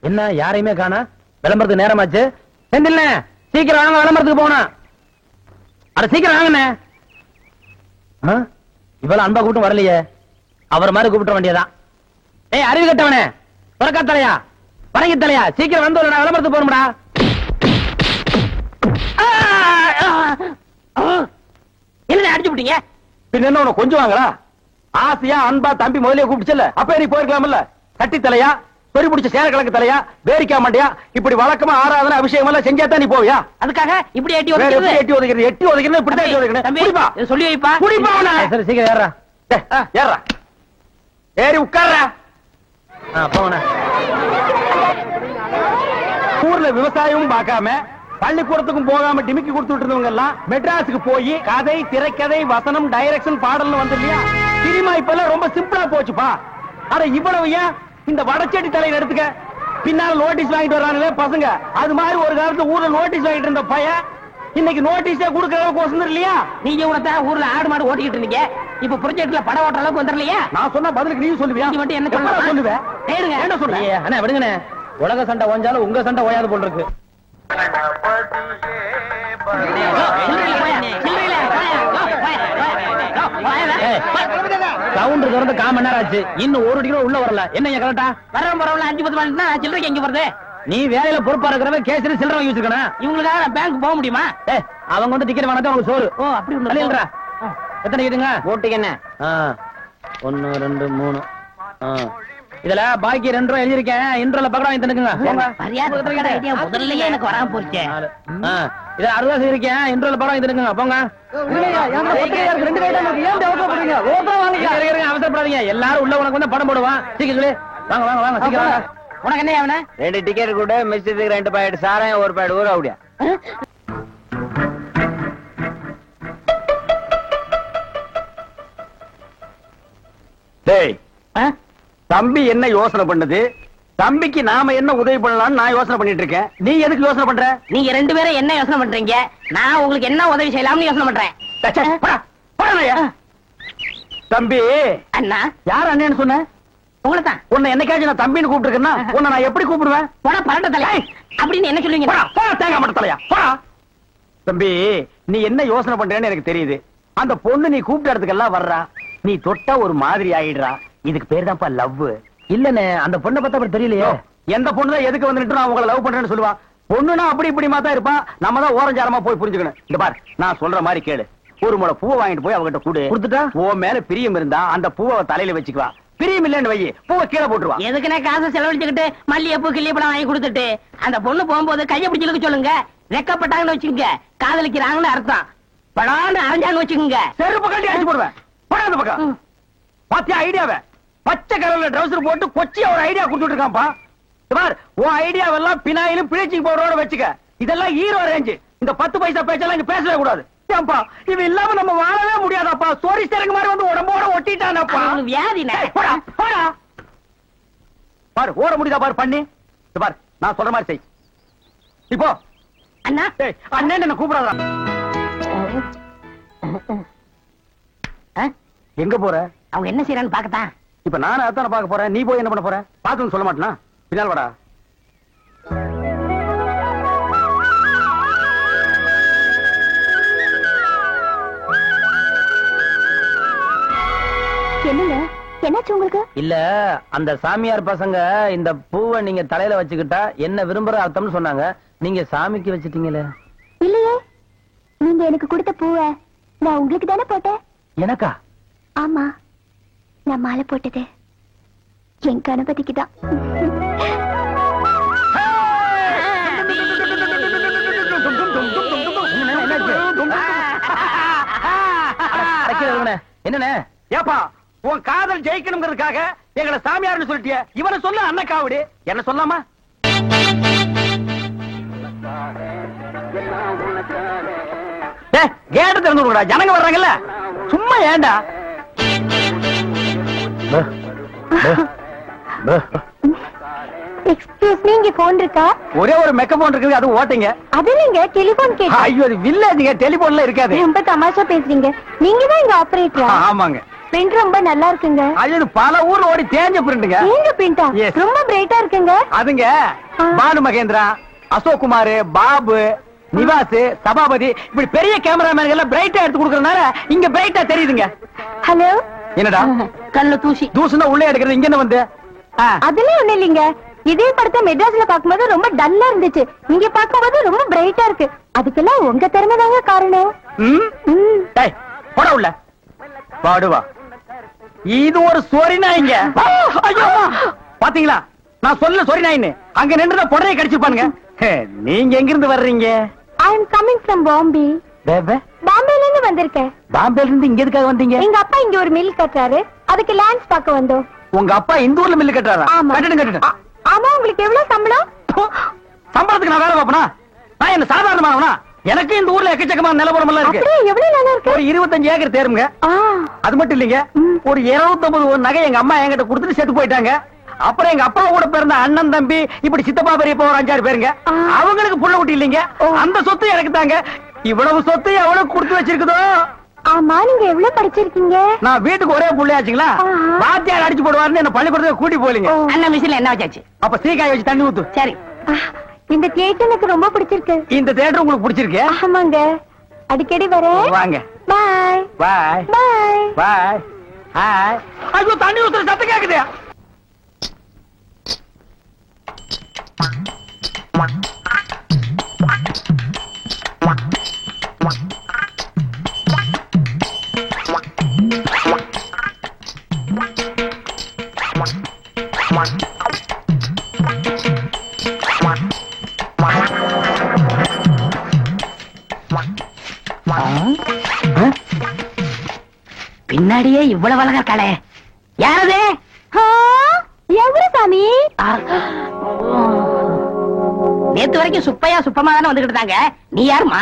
என்ன யாரையுமே காணா? விளம்பரத்துக்கு நேரமாச்சு. செந்தில்ல சீக்கிரம் வாங்க, விளம்பரத்துக்கு போனா. அட சீக்கிரம் வாங்கண்ணே. இவ்வளவு அன்பா கூட்டம் வரலையே, அவர் மாதிரி கூப்பிட்ட வேண்டியதான். ஏய் அறிவு கட்டவனே, புறக்கா தலையா, பறங்கி தலையா, சீக்கிரம் வந்து விளம்பரத்துக்கு போறோம்டா. என்ன அடிச்சு விட்டீங்க? பின்ன என்ன உனக்கு கொஞ்சம் வாங்களா? ஆசையா அன்பா தம்பி முதலே கூப்பிடுச்சல, அப்ப நீ போயிருக்கலாம்ல. கட்டி தலையா, பெரு பிடிச்ச சேர கிழக்கு தலையா, வேரிக்கா மாட்டியா, இப்படி வழக்கமா ஆராதனை அபிஷேகம் எல்லாம் செஞ்சாதான் நீ போவியா? அதுக்காக இப்படி எட்டி ஒதுக்கிறது, எட்டி ஒதுக்கிறது, எட்டி ஒதுக்கிறது, இப்படி எட்டி ஒதுக்கணும். சொல்லி வைப்பா, குடிப்பா. சரி சீக்கிரம் ஏறா, ஏறா, ஏறி உட்கார்றா. போன ஊர்ல விவசாயமும் பார்க்காம பள்ளிக்கூடத்துக்கும் போகாம டிமிக்கி கொடுத்துட்டு இருந்தவங்க எல்லாம் மெட்ராஸுக்கு போய் கதை, திரைக்கதை, வசனம், டைரக்ஷன், பாடல்னு வந்து இல்லையா? சினிமா இப்ப எல்லாம் ரொம்ப சிம்பிளா போச்சுப்பா. அட இவ்வளவு ஏன் இந்த வடச்செட்டி தலையில எடுத்துக்க, பின்னால நோட்டீஸ் வாங்கிட்டு வர்றாங்களே பசங்க. அது மாதிரி ஒரு காலத்துல ஊர்ல நோட்டீஸ் வாங்கிட்டு இருந்த பையன் இன்னைக்கு நோட்டீஸே கொடுக்கற அளவுக்கு வசந்தம் இல்லையா? நீங்க உனத்தான் ஊர்ல ஆடு மாடு ஓட்டிக்கிட்டு இருந்தீங்க, இப்ப ப்ரொஜெக்ட்ல படம் ஓட்டுற அளவுக்கு வந்துடலையா? நான் சொன்ன பதிலுக்கு நீ சொல்லுவியா? நீ மட்டும் என்ன சொல்லுவேன்? என்ன சொல்லுங்க? அண்ணா விடுங்கண்ணே, உலக சண்டை ஓஞ்சாலும் உங்க சண்டை ஓயாது போல் இருக்கு. சவுண்ட் திறந்து 1/4 மணி நேரம் ஆச்சு, இன்னும் 1 கிலோ உள்ள வரல. என்ன கரெக்டா வரவன் போறவங்கள 5-10 மணி சில்லறைக்கு எங்க வருது? நீ வேலையில பொறுப்பா இருக்கிறவ கேசரி சில்லறை வாங்கி வச்சிருக்கணும். இவங்களுக்காக பேங்க் போக முடியுமா? அவங்க வந்து டிக்கெட் வாங்கினா அவங்க சோறு. ஓ அப்படி இல்லைன்றா. எத்தனை கேட்டுங்க? ஓட்டுக்கு என்ன? 1 2 3. இதுல பாக்கி 2 ரூபாய் எழுதிருக்கேன். இன்ட்ரோல பக்கடா வாங்கி தந்துக்குங்க. முதல்லயே எனக்கு வராம போச்சு. இத 60 இருக்கேன். இன்ட்ரோல பக்கடா வாங்கி தந்துக்குங்க. போங்க. அவசரப்படாதீங்க, எல்லாரும் உள்ள உனக்கு வந்து படம் போடுவான். சீக்கிரம் வாங்க வாங்க வாங்க சீக்கிரம் வாங்க. உனக்கு என்ன அவன? 2 டிக்கெட் கூட மிஸ்ஸுக்கு 2 பாக்கெட் சாராயம் 1 பாக்கெட் ஊற அப்படியா? டேய் தம்பி என்ன யோசனை பண்ணது? தம்பிக்கு நாம என்ன உதவி பண்ணலாம்னு நான் யோசனை பண்ணிட்டு இருக்கேன். நீ எதுக்கு யோசனை பண்ற? நீங்க 2 பேரும் என்ன யோசனை பண்றீங்க? நான் உங்களுக்கு என்ன உதவி செய்யலாம்னு யோசனை பண்றேன். தம்பி அண்ணா. யார் அண்ணன்னு சொன்ன? உங்களை தான். உன்னை என்னைக்காச்சும் நான் தம்பின்னு கூப்பிட்டுருக்கேன்னா உன்னை நான் எப்படி கூப்பிடுவேன்? போடா பரட்ட தலை அப்படின்னு என்ன சொல்லுவீங்க? தேங்காய் மட்டும் தலையா போடா. தம்பி நீ என்ன யோசனை பண்றேன்னு எனக்கு தெரியுது. அந்த பொண்ணு நீ கூப்பிட்ட இடத்துக்கெல்லாம் வர்றா, நீ தொட்டா ஒரு மாதிரி ஆயிடுறா. இதுக்கு பேர் தான்ப்பா லவ். இல்லனே அந்த பொண்ணை பார்த்தா அப்படி தெரியலையே. எந்த பொண்ணு தான் எதுக்கு வந்துட்டு நான் உங்களை லவ் பண்றேன்னு சொல்லுவா? பொண்ணுனா அப்படி இப்படிமா தான் இருப்பா. நம்ம தான் ஓரஞ்சாரமா போய் புரிஞ்சுக்கணும். இங்க பாரு, நான் சொல்ற மாதிரி கேளு. ஒரு முளை பூவை வாங்கிட்டு போய் அவகிட்ட கூடு. கொடுத்துட்டா உன் மேல பிரியம் இருந்தா அந்த பூவை தலையில வச்சுக்குவா. பிரியம் இல்லன்னு வை, பூவை கீழே போட்டுருவா. எதுக்குன்னா காசை செலவழிச்சுக்கிட்டு மல்லிகைப்பூ கிள்ளிப்பழம் வாங்கி கொடுத்துட்டு அந்த பொண்ணு போகும்போது கையை பிடிச்சிருக்க சொல்லுங்க. ரெக்கப்பட்டாங்கன்னு வச்சுக்கோங்க, காதலிக்கிறாங்கன்னு அர்த்தம். படான்னு அரைஞ்சான்னு வச்சுக்கோங்க, செருப்பு கட்டி அடிச்சு போடுவேன். படாத பக்கம் பாத்தியா ஐடியாவை? பச்சை கலர்ல ட்ரவுசர் போட்டு கொச்சியா ஒரு ஐடியா கொடுத்துட்டு இருக்கான்பா. உன் ஐடியாவெல்லாம் பினாயிலும் பிளீச்சிங் பவுடரோட வச்சுக்க. இதெல்லாம் ஹீரோ ரேஞ்சு. இந்த 10 பைசா பேச்செல்லாம் இங்க பேசவே கூடாது. இது இல்லாம நம்ம வாழவே முடியாதாப்பா. சோரி சேரங்க மாதிரி வந்து உடம்போட ஒட்டிட்டானப்பா. வியாதி பாரு, ஓட முடியுதா பாரு பண்ணி. பாரு நான் சொல்ற மாதிரி செய். இப்போ அண்ணா அண்ணன் என்ன கூப்பிடாதா? எங்க போற? அவங்க என்ன செய்யறான்னு பாக்கத்தான். இப்ப நானும் அதான பாக்க போறேன். நீ போய் என்ன பண்ண போற? பாத்துன்னு சொல்ல மாட்டேனா? பின்னால் வாடா. என்னங்க என்னாச்சு உங்களுக்கு? இல்ல அந்த சாமியார் பசங்க இந்த பூவை நீங்க தலையில வச்சுக்கிட்டா என்ன விரும்புற அர்த்தம்னு சொன்னாங்க. நீங்க சாமிக்கு வச்சிட்டீங்களே. இல்லையே, நீங்க எனக்கு கொடுத்த பூவை நான் உங்களுக்கு தானே போட்டேன். எனக்கா? ஆமா, நான் மாலை போட்டது என் கணபதிக்கு தான். என்ன ஏப்பா உன் காதல் ஜெயிக்கணுங்கிறதுக்காக எங்களை சாமியார்னு சொல்லிட்டிய. இவனை சொல்ல அண்ணக்காவடி என்ன சொல்லாமா? கேட்ட திறந்து விடுடா, ஜனங்க வர்றாங்கல்ல. சும்மா ஏண்டா? எக்ஸ்கியூஸ் மீ, இங்க போன் இருக்கா? ஒரே ஒரு மெக்க போன் இருக்குது, அது ஓட்டுங்க. அது நீங்க டெலிபோன் கேட்டு. ஐயோ, அது வில்லேஜ்ங்க, டெலிபோன்ல இருக்காது. ரொம்ப தமாஷா பேசுறீங்க. நீங்க தான் இங்க ஆபரேட்டரா? ஆமாங்க. பிரிண்ட் ரொம்ப நல்லா இருக்குங்க. அது பல ஊர்ல ஓடி தேஞ்ச பிரிண்டுங்க. நீங்க பிரிண்டா? Yes. ரொம்ப பிரைட்டா இருக்குங்க. அதுங்க பானு மகேந்திரா, அசோக் குமார், பாபு, நிவாஸ், சபாபதி இப்படி பெரிய கேமராமேன் எல்லாம் பிரைட்டா எடுத்து கொடுக்கறதுனால இங்க பிரைட்டா தெரியுதுங்க. ஹலோ. என்னடா கண்ணு தூசி தூசுனா உள்ளே எடுக்கிறது, இங்க என்ன வந்து? அதெல்லாம் ஒண்ணு இல்லைங்க. இதே படத்தை மெட்ராஸ்ல பாக்கும்போது ரொம்ப டல்லா இருந்துச்சு, இங்க பாக்கும்போது ரொம்ப பிரைட்டா இருக்கு. அதுக்கெல்லாம் உங்க திறமை தாங்க காரணம். டேய் போட உள்ள பாடுவா. இது ஒரு சொரி நாய்ங்க. ஐயோ பாத்தீங்களா, நான் சொல்ல சொரி நாயின்னு. அங்க நின்றுதான் புடனையை கடிச்சிருப்பானுங்க. நீங்க எங்க இருந்து வர்றீங்க? ஐ அம் கமிங் ஃப்ரம் பாம்பே. பாம்பேல இருந்து வந்திருக்கேன். பாம்பேல இருந்து இங்க எதுக்காக வந்தீங்க? எங்க அப்பா இங்க ஒரு மில் கட்டுறாரு, அதுக்கு லேண்ட்ஸ் பார்க்க வந்தோம். உங்க அப்பா இந்த ஊர்ல மில்லு கட்டுறாரா? ஆமா. கட்டுங்க. ஆமா, உங்களுக்கு எவ்வளவு சம்பளம்? சம்பளத்துக்கு நான் வேலை பார்ப்பனா? நான் என்ன சாதாரணமானவனா? எனக்கு இந்த ஊர்ல எக்கச்சக்கமான நிலவரம் எல்லாம் இருக்கு. அப்படியே எவ்வளவு நல்லா இருக்கு? ஒரு 25 ஏக்கர் தேருங்க. அது மட்டும் இல்லைங்க, ஒரு 250 நகை எங்க அம்மா என்கிட்ட கொடுத்துட்டு செத்து போயிட்டாங்க. அப்புறம் எங்க அப்பா கூட பிறந்த அண்ணன் தம்பி இப்படி சித்தப்பா பெரியப்பா ஒரு 5-6 பேருங்க. அவங்களுக்கு புள்ள குட்டி இல்லைங்க. அந்த சொத்து எனக்கு தாங்க. இவ்வளவு சொத்து எவ்வளவு கொடுத்து வச்சிருக்குதோ. ஆமா, நீங்க எவ்வளவு படிச்சிருக்கீங்க? நான் வீட்டுக்கு ஒரே புள்ளையாச்சுங்களா, வாத்தியார் அடிச்சு போடுவாருன்னு என்ன பள்ளிக்கூடத்துக்கு கூட்டி போலீங்க. அண்ணன் மிஷின்ல என்ன வச்சாச்சு? அப்ப சீக்காய் வச்சு தண்ணி ஊத்து. சரி. இந்த தியேட்டர் எனக்கு ரொம்ப பிடிச்சிருக்கு. இந்த தியேட்டர் உங்களுக்கு பிடிச்சிருக்கு? ஆமாங்க, அடிக்கடி வரேன். வாங்க. பாய் பாய் பாய் பாய். ஹாய். ஐயோ, தண்ணி ஊத்துற சத்தம் கேக்குது. பின்னாடியே இவ்வளவு அழகா இருக்காளே, யாரது? எவரு சாமி? நேத்து வரைக்கும் சுப்பையா சுப்பமா தானே வந்துகிட்டு இருந்தாங்க. நீ யாருமா?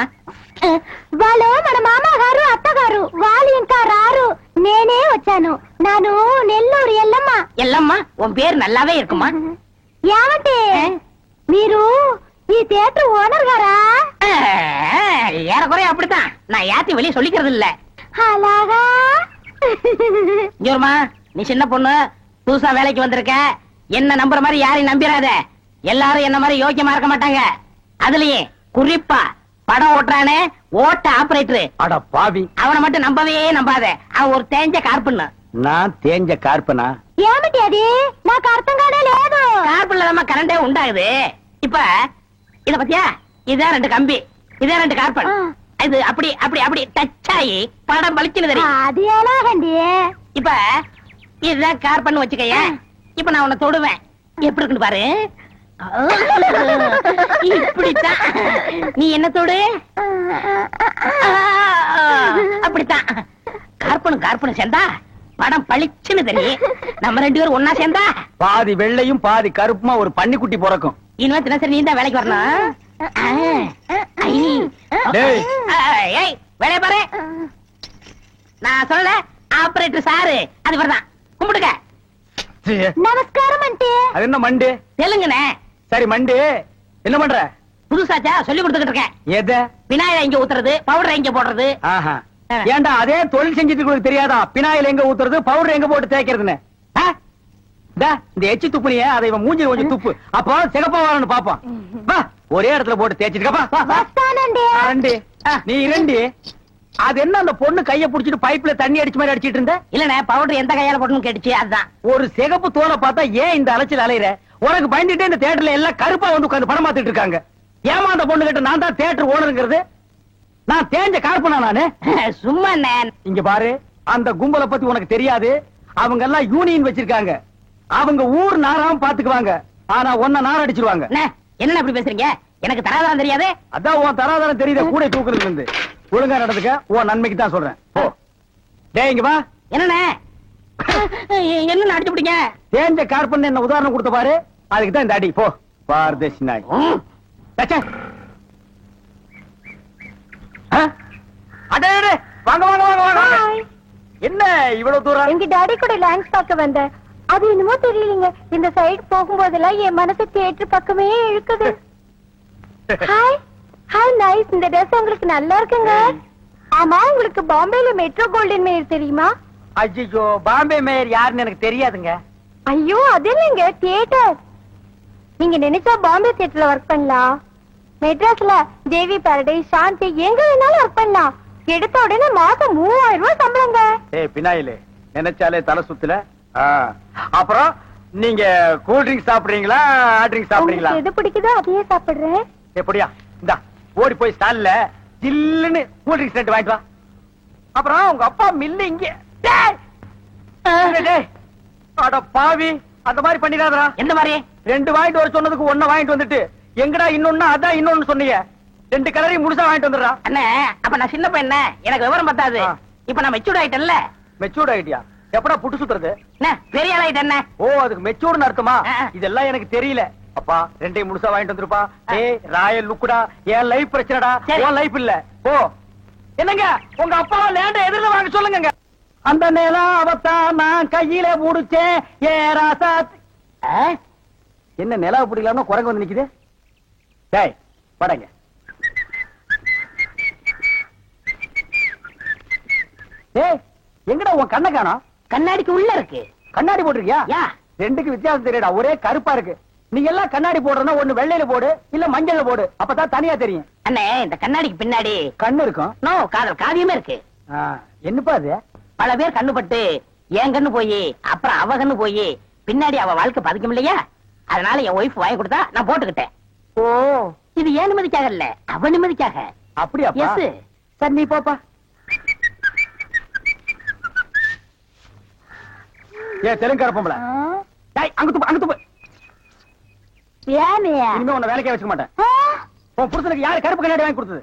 వాళ్ళు మన మామగారు అత్తగారు, వాళ్ళు ఇంకా రారు. నేనే వచ్చాను. నాను నెల్లూరు ఎల్లమ్మ. எல்லம்மா, உன் பேர் நல்லாவே இருக்குமா? ఏమంటే మీరు ఈ థియేటర్ ఓనర్ గారా? ஏறக்குறைய அப்படித்தான். நான் யாத்தையும் வெளியே சொல்லிக்கிறது இல்ல. అలాగా? ஜோர்மா, நீ சின்ன பொண்ணு, புதுசா வேலைக்கு வந்திருக்க. என்ன நம்புற மாதிரி யாரையும் நம்பிராத. எல்லாரும் என்ன மாதிரி யோக்கியமா இருக்க மாட்டாங்க. அதுலயே குறிப்பா படம் ஓட்டுறானே ஓட்ட ஆபரேட்டர், அட பாவி, அவனை மட்டும் நம்பவே நம்பாத. அவன் ஒரு தேஞ்ச கார்பன். நான் தேஞ்ச கார்பனா? ఏమిటి అది? నాకు అర్థం కానే లేదు. கார்பன்ல நம்ம கரண்டே உண்டாகுது. இப்ப இத பத்தியா, இதான் 2 கம்பி, இதான் 2 கார்பன். இது அப்படி அப்படி அப்படி டச் ஆகி படம் பளிச்சுன்னு தெரியும். అది ఎలాగండి? இப்ப இதுதான் கார்பன் வச்சுக்கைய. இப்ப நான் உன்னை தொடுவேன், எப்படி இருக்குன்னு பாரு. இப்படித்தான். நீ என்ன தொடு? அப்படித்தான். கார்பனும் கார்பனும் சேர்ந்தா படம் பளிச்சுன்னு தெரியும். நம்ம 2 பேரும் ஒன்னா சேர்ந்தா பாதி வெள்ளையும் பாதி கருப்புமா ஒரு பன்னிக்குட்டி பிறக்கும். இனிமே தினசரி நீ தான் வேலைக்கு வரணும். ஏய், வேலைய பாரு. நான் சொல்லல, ஆபரேட்டர் சாரு அது வரதான். கும்பிடுங்க. நமஸ்காரம் ஆண்டி. அது என்ன மண்டு? தெலுங்குனே. சரி மண்டு, என்ன பண்ற? புதுசாச்சா சொல்லி கொடுத்துக்கிட்டு இருக்கேன். எத? விநாயகர் எங்க ஊத்துறது, பவுடர் எங்க போடுறது. ஆஹா. ஏண்டா அதே தொழில் செஞ்சுட்டு உங்களுக்கு தெரியாதா? பினாயில் எங்க ஊத்துறது, பவுடர் எங்க போட்டு தேய்க்கிறதுன்னு? இந்த எச்சி துப்புனிய அதை இவன் மூஞ்சி கொஞ்சம் துப்பு, அப்போ சிகப்பா வரணும் பாப்பான். வா, ஒரே இடத்துல போட்டு தேய்ச்சிருக்கப்பா. நீ 2. அது என்ன அந்த பொண்ணு கைய புடிச்சிட்டு பைப்ல தண்ணி அடிச்சு மாதிரி அடிச்சிட்டு இருந்த? இல்லனே, பவுடர் எந்த கையால போடணும்னு கேட்டுச்சு, அதுதான். ஒரு சிகப்பு தோலை பார்த்தா ஏன் இந்த அலைச்சல் அலையிற? உனக்கு பயந்துட்டே இந்த தியேட்டர்ல எல்லாம் கருப்பா வந்து உட்கார்ந்து படம் பார்த்துட்டு இருக்காங்க. ஏமா அந்த பொண்ணு கிட்ட நான் தான் தியேட்டர் ஓனருங்கிறது? நான் தேஞ்ச கார்பனா நானு? சும்மா இங்க பாரு, அந்த கும்பலை பத்தி உனக்கு தெரியாது. அவங்க எல்லாம் யூனியன் வச்சிருக்காங்க. அவங்க ஊர் நாராம பாத்துக்குவாங்க. ஆனா ஒன்ன நார அடிச்சிருவாங்க. என்ன அப்படி பேசுறீங்க? எனக்கு தராதரம் தெரியாது. அதான் உன் தராதரம் தெரியுத கூட தூக்குறதுல இருந்து. ஒழுங்கா நடந்துக்க, உன் நன்மைக்கு தான் சொல்றேன். போ. டேய் இங்க வா. என்னண்ணே? என்ன அடிச்சு பிடிங்க? தேஞ்ச கார்பன் என்ன உதாரணம் கொடுத்த பாரு, அதுக்கு தான் இந்த அடி. போ பார்தேசி நாய். வாங்க வாங்க வாங்க வாங்க. என்ன இவ்வளவு தூரம்? எங்க டாடி கூட லேண்ட்ஸ் பார்க்க வந்தேன். அது என்னமோ தெரியலீங்க, இந்த சைடு போகும்போதெல்லாம் என் மனசு தியேட்டர் பக்கமே இழுக்குது. ஹாய் ஹாய் நைஸ், இந்த ட்ரெஸ் உங்களுக்கு நல்லா இருக்குங்க. ஆமா, உங்களுக்கு பாம்பேல மெட்ரோ கோல்டன் மேயர் தெரியுமா? ஐயோ, பாம்பே மேயர் யாருன்னு எனக்கு தெரியாதுங்க. ஐயோ அது இல்லைங்க, தியேட்டர். நீங்க நினைச்சா பாம்பே தியேட்டர்ல ஒர்க் பண்ணலாம், மெட்ராஸ்ல தேவி பாரடைஸ், சாந்தி, எங்க வேணாலும் ஒர்க் பண்ணலாம். எடுத்த உடனே மாசம் 3000 ரூபாய் சம்பளங்க. ஏய் பினாயிலே, நினைச்சாலே தலை சுத்துல. அப்புறம் நீங்க கூல் ட்ரிங்க்ஸ் சாப்பிடுறீங்களா, ஹாட் ட்ரிங்க்ஸ் சாப்பிடுறீங்களா? உங்களுக்கு எது பிடிக்குதோ அதையே சாப்பிடுறேன். எப்படியா? இந்தா ஓடி போய் ஸ்டால்ல ஜில்லுன்னு கூல் ட்ரிங்க்ஸ் ரெண்டு வாங்கிட்டு வா. அப்புறம் உங்க அப்பா மில்லு இங்க. டேய் டேய், அட பாவி, அந்த மாதிரி பண்ணிடாதடா. எந்த மாதிரி? ரெண்டு வாங்கிட்டு வர சொன்னதுக்கு ஒண்ணு வாங்கிட்டு வந்துட்டு எங்கடா இன்னொன்னு அதான் இன்னொன்னு சொன்னீங்க. ரெண்டு கலரையும் முழுசா வாங்கிட்டு வந்துடுறா. அண்ணே, அப்ப நான் சின்ன பையன், எனக்கு விவரம் பத்தாது. இப்ப நான் மெச்சூர்ட் ஆயிட்டேன்ல. மெச்சூர்ட் ஆயிட்டியா? எப்படா புட்டு சுத்துறது? பெரிய ஆள் ஆயிட்டேன். ஓ, அதுக்கு மெச்சூர்னு அர்த்தமா? இதெல்லாம் எனக்கு தெரியல. அப்பா ரெண்டையும் முழுசா வாங்கிட்டு வந்துருப்பா. ஏய் ராயல் லுக்குடா, என் லைஃப் பிரச்சனைடா, உன் லைஃப் இல்ல. ஓ என்னங்க, உங்க அப்பாவை லேண்ட எதிரில வாங்க சொல்லுங்க. அந்த நேரம் அவத்தான் நான் கையில முடிச்சேன் ஏ ராசா. என்ன நிலா பிடிக்கலாம்னு குரங்கு வந்து நிக்குது. டேய் படங்க. ஏய் எங்கடா உன் கண்ணை காணோம்? கண்ணாடிக்கு உள்ள இருக்கு. கண்ணாடி போட்டிருக்கியா? யா, ரெண்டுக்கு வித்தியாசம் தெரியடா, ஒரே கருப்பா இருக்கு. நீ எல்லாம் கண்ணாடி போடுறனா ஒண்ணு வெள்ளையில போடு, இல்ல மஞ்சள்ல போடு, அப்பதான் தனியா தெரியும். அண்ணே, இந்த கண்ணாடிக்கு பின்னாடி கண்ணு இருக்கும். நோ, காதல் காவியமே இருக்கு. என்னப்பா அது? பல பேர் கண்ணு பட்டு என் கண்ணு போய் அப்புறம் அவ கண்ணு போய் பின்னாடி அவ வாழ்க்கை பதிக்கும் இல்லையா? அதனால என் ஒய்ஃப் வாங்கி கொடுத்தா நான் போட்டுக்கிட்டேன். ஓ, இது ஏன் நிம்மதிக்காக இல்ல, அவ நிம்மதிக்காக. அப்படியா? எஸ். சரி நீ போப்பா. ஏ தெலுங்கார பொம்பளை, டேய் அங்க துப்பு, அங்க துப்பு. இனிமே உன்னை வேலைக்கே வச்சுக்க மாட்டேன். உன் புருஷனுக்கு யாரு கருப்பு கண்ணாடி வாங்கி கொடுத்தது?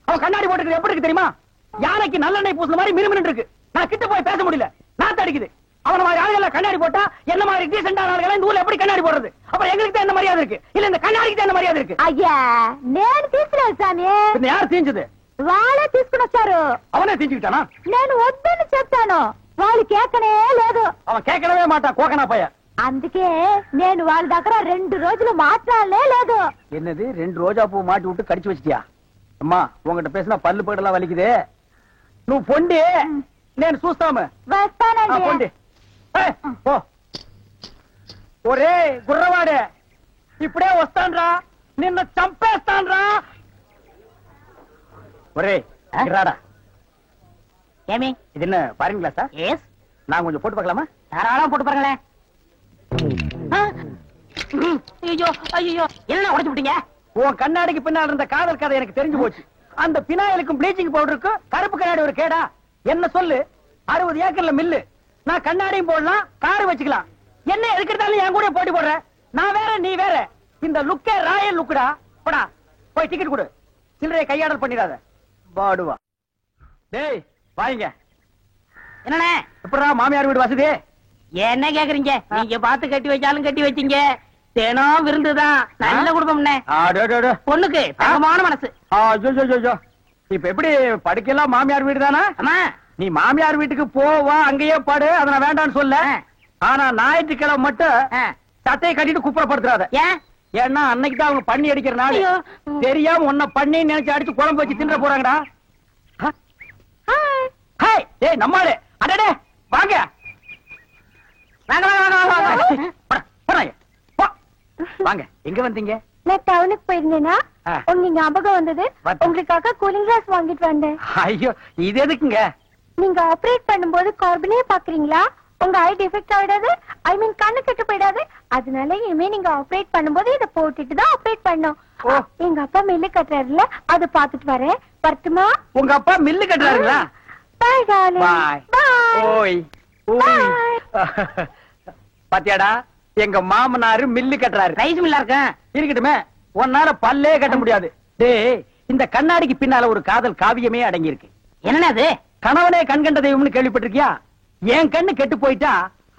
அவன் கண்ணாடி போட்டுக்கிறது எப்படி இருக்கு தெரியுமா? யானைக்கு நல்லெண்ணெய் பூசுன மாதிரி மினுமினு இருக்கு. நான் கிட்ட போய் பேச முடியல, நாத்து அடிக்குது. அவன மாதிரி ஆளுகள் கண்ணாடி போட்டா என்ன மாதிரி டீசென்ட் ஆளுகள் இந்த ஊர்ல எப்படி கண்ணாடி போடுறது? அப்புறம் எங்களுக்கு தான் என்ன மரியாதை இருக்கு, இல்ல இந்த கண்ணாடிக்கு தான் என்ன மரியாதை இருக்கு? ஐயா నేను తీసుకున్నాను సామి. பின்ன யார் தீஞ்சது? వాళ్ళే తీసుకుని వచ్చారు. அவனே தீஞ்சுக்கிட்டானா? నేను వద్దని చెప్తాను, వాళ్ళు కేకనే లేదు. அவன் கேட்கவே மாட்டான், கோகனா பைய. అందుకే నేను వాళ్ళ దగ్గర 2 రోజులు మాట్లాడలే లేదు. என்னது 2 ரோஜா பூ மாட்டி விட்டு கடிச்சு வச்சிட்டியா? அம்மா உங்ககிட்ட பேசினா பல்லு படலாம் வலிக்குது. నువ్వు పొండి, నేను చూస్తాము. వస్తానండి. పొండి. పో. ఒరే గుర్రవాడే, ఇప్పుడే వస్తాన్రా, నిన్ను చంపేస్తాన్రా. ఒరే రాడా. ஏமி, இது என்ன பாருங்க கிளாஸா? எஸ். நான் கொஞ்சம் போட்டு பார்க்கலாமா? தாராளமா போட்டு பாருங்களேன். ஐயோ ஐயோ, என்ன உடைச்சு விட்டீங்க? உன் கண்ணாடிக்கு பின்னால் இருந்த காதல் கதை எனக்கு தெரிஞ்சு போச்சு. அந்த பினாயிலுக்கும் ப்ளீச்சிங் பவுடருக்கும் கருப்பு கண்ணாடி ஒரு கேடா? என்ன சொல்லு, 60 ஏக்கர்ல மில்லு, நான் கண்ணாடியும் போடலாம், காரு வச்சுக்கலாம். என்ன எதுக்கிட்டாலும் என் கூட போட்டி போடுற? நான் வேற நீ வேற. இந்த லுக்கே ராயல் லுக்குடா. போடா போய் டிக்கெட் கொடு, சில்லறையை கையாடல் பண்ணிடாத. பாடுவா. டேய் வாங்க. என்னண்ணே, எப்படா மாமியார் வீடு வசதி? என்ன கேக்குறீங்க? நீங்க பார்த்து கட்டி வச்சாலும் கட்டி வச்சீங்க, தினம் விருந்துதான். நல்ல குடும்பம்னே. பொண்ணுக்கு தங்கமான மனசு. இப்ப எப்படி படுக்கலாம்? மாமியார் வீடு தானா? அம்மா, நீ மாமியார் வீட்டுக்கு போவா, அங்கேயே படு, அதை நான் வேண்டாம்னு சொல்ல. ஆனா ஞாயிற்றுக்கிழமை மட்டும் சட்டையை கட்டிட்டு குப்புறப்படுத்துறாத. ஏன்? ஏன்னா அன்னைக்கு தான் அவங்க பண்ணி அடிக்கிற நாள். தெரியாம உன்னை பண்ணி நினைச்சு அடிச்சு குழம்பு வச்சு தின்ற போறாங்கடா. ஹாய், ஏய் நம்மாளு, அடடே வாங்க. வாங்க வாங்க வாங்க வாங்க. வாங்க, எங்க வந்தீங்க? நான் டவுனுக்கு போயிருந்தேனா உங்க ஞாபகம் வந்தது, வந்து. உங்களுக்காக கூலிங் கிளாஸ் வாங்கிட்டு வந்தேன். ஐயோ இது எதுக்குங்க? நீங்க ஆபரேட் பண்ணும்போது கார்பனே பாக்குறீங்களா? உங்க ஐ டிஃபெக்ட் ஆயிடாது, ஐ மீன் கண்ணு கெட்டு போயிடாது. அதனால இனிமே நீங்க ஆபரேட் பண்ணும்போது இத போட்டுட்டு தான் ஆபரேட் பண்ணணும். எங்க அப்பா மில்லு கட்டுறாருல, அதை பாத்துட்டு வரேன். வரட்டுமா? உங்க அப்பா மில்லு கட்டுறாருங்களா? பாய் டார்லிங். பாய். பாய். ஓய் ஓய். பாத்தியாடா, எங்க மாமனாரு மில்லு கட்டுறாரு. ரைஸ் மில்லா இருக்கேன். இருக்கட்டுமே, உன்னால பல்லே கட்ட முடியாது. டேய், இந்த கண்ணாடிக்கு பின்னால ஒரு காதல் காவியமே அடங்கி இருக்கு. என்னன்னா அது? கணவனே கண் கண்ட தெய்வம்னு கேள்விப்பட்டிருக்கியா? என் கண்ணு கெட்டு போயிட்டா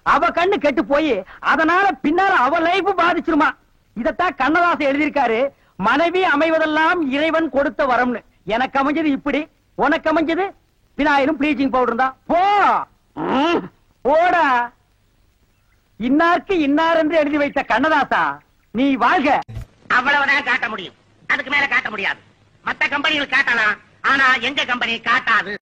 அவ கண்ணு கெட்டு போய் அதனால பின்னால அவ லைஃப் பாதிச்சிருமா. இதத்தான் கண்ணதாசன் எழுதியிருக்காரு, மனைவி அமைவதெல்லாம் இறைவன் கொடுத்த வரம்னு. எனக்கு அமைஞ்சது இப்படி, உனக்கு அமைஞ்சது பினாயிலும் ப்ளீச்சிங் பவுடர் தான். போ போடா. இன்னாருக்கு இன்னார் என்று எழுதி வைத்த கண்ணதாசா நீ வாழ்க. அவ்வளவுதான் காட்ட முடியும், அதுக்கு மேல காட்ட முடியாது. மத்த கம்பெனிகள் காட்டலாம், ஆனா எங்க கம்பெனி காட்டாது.